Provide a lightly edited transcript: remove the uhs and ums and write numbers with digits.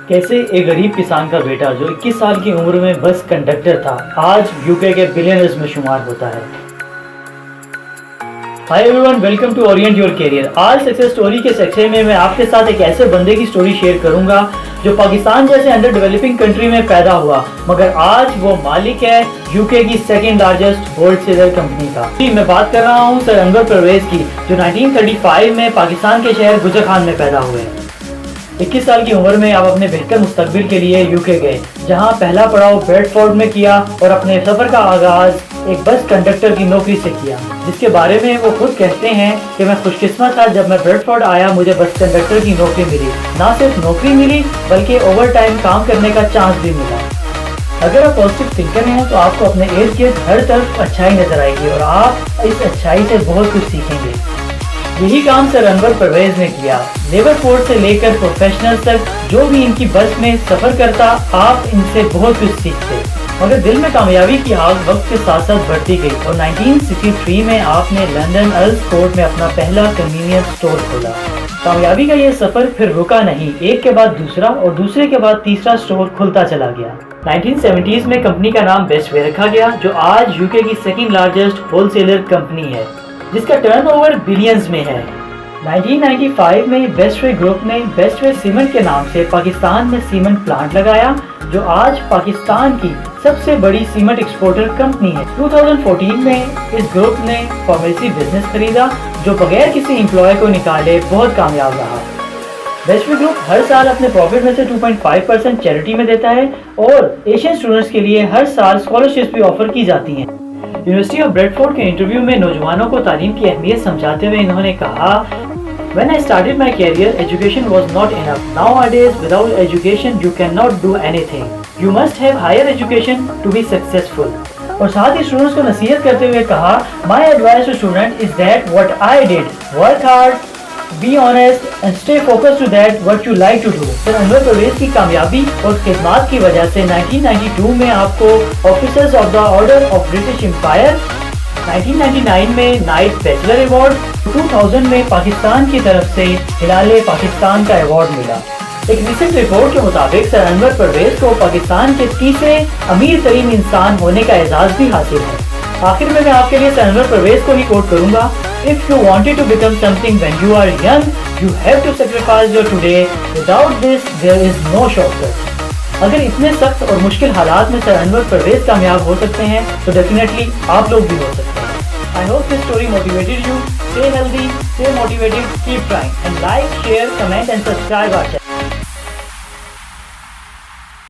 कैसे एक गरीब किसान का बेटा जो 21 साल की उम्र में बस कंडक्टर था आज यूके के बिलियनर्स में शुमार होता है। Hi everyone, welcome to orient your career. आज सक्सेस स्टोरी के सेक्शन में मैं आपके साथ एक ऐसे बंदे की स्टोरी शेयर करूंगा जो पाकिस्तान जैसे अंडर डेवलपिंग कंट्री में पैदा हुआ, मगर आज वो मालिक है यूके की सेकंड लार्जेस्ट होलसेलर कंपनी का। मैं बात कर रहा हूँ सर अनवर परवेज की, जो 1935 में पाकिस्तान के शहर गुजर खान में पैदा हुए। 21 साल की उम्र में आप अपने बेहतर मुस्तकबिल के लिए यूके गए, जहां पहला पड़ाव ब्रेडफोर्ड में किया और अपने सफ़र का आगाज एक बस कंडक्टर की नौकरी से किया, जिसके बारे में वो खुद कहते हैं कि मैं खुशकिस्मत था, जब मैं ब्रेडफोर्ड आया मुझे बस कंडक्टर की नौकरी मिली। ना सिर्फ नौकरी मिली बल्कि ओवर टाइम काम करने का चांस भी मिला। अगर आप पॉजिटिव थिंकर हैं तो आपको अपने इर्द गिर्द हर तरफ अच्छाई नजर आएगी और आप इस अच्छाई से बहुत कुछ सीखेंगे। यही काम सर अनवर परवेज ने किया। लेबर फोर्स से लेकर प्रोफेशनल तक जो भी इनकी बस में सफर करता, आप इनसे बहुत कुछ सीखते। मगर दिल में कामयाबी की आग वक्त के साथ साथ बढ़ती गई और 1963 में आपने लंदन अर्ल्स कोर्ट में अपना पहला कन्वीनियंस स्टोर खोला। कामयाबी का ये सफर फिर रुका नहीं, एक के बाद दूसरा और दूसरे के बाद तीसरा स्टोर खुलता चला गया। 1970s में कंपनी का नाम बेस्टवे रखा गया, जो आज यूके की सेकंड लार्जेस्ट होलसेलर कंपनी है, जिसका टर्नओवर बिलियंस में है। 1995 में बेस्टवे ग्रुप ने बेस्टवे सीमेंट के नाम से पाकिस्तान में सीमेंट प्लांट लगाया, जो आज पाकिस्तान की सबसे बड़ी सीमेंट एक्सपोर्टर कंपनी है। 2014 में इस ग्रुप ने फार्मेसी बिजनेस खरीदा, जो बगैर किसी एम्प्लॉय को निकाले बहुत कामयाब रहा। बेस्टवे ग्रुप हर साल अपने प्रॉफिट में से 2.5% चैरिटी में देता है और एशियन स्टूडेंट्स के लिए हर साल स्कॉलरशिप भी ऑफर की जाती हैं। यूनिवर्सिटी ऑफ ब्रेडफोर्ड के इंटरव्यू में नौजवानों को तालीम की अहमियत समझाते हुए इन्होंने कहा, When I started my career, education was not enough. Nowadays, without education, you cannot do anything. You must have higher education to be successful. और साथ ही स्टूडेंट्स को नसीहत करते हुए कहा, My advice to students is that what I did, work hard, be honest and stay focused to that what you like to do. Sir Anwar Pervez की कामयाबी और खिदमत की वजह से 1992 में आपको officers of the order of British empire, 1999 में नाइट बैचलर अवार्ड, 2000 में पाकिस्तान की तरफ से हिलाले पाकिस्तान का अवार्ड मिला। एक रिसेंट रिपोर्ट के मुताबिक सर अनवर परवेज को पाकिस्तान के तीसरे अमीर तरीन इंसान होने का एजाज भी हासिल है। आखिर में मैं आपके लिए सर अनवर परवेज को ही कोट करूंगा, If you wanted to become something when you are young, you have to sacrifice your today. Without this, there is no shortcut. अगर इतने सख्त और मुश्किल हालात में सर अनवर परवेज कामयाब हो सकते हैं तो डेफिनेटली आप लोग भी हो सकते हैं। I hope this story motivated you. Stay healthy, stay motivated, keep trying, and like, share, comment and subscribe our channel.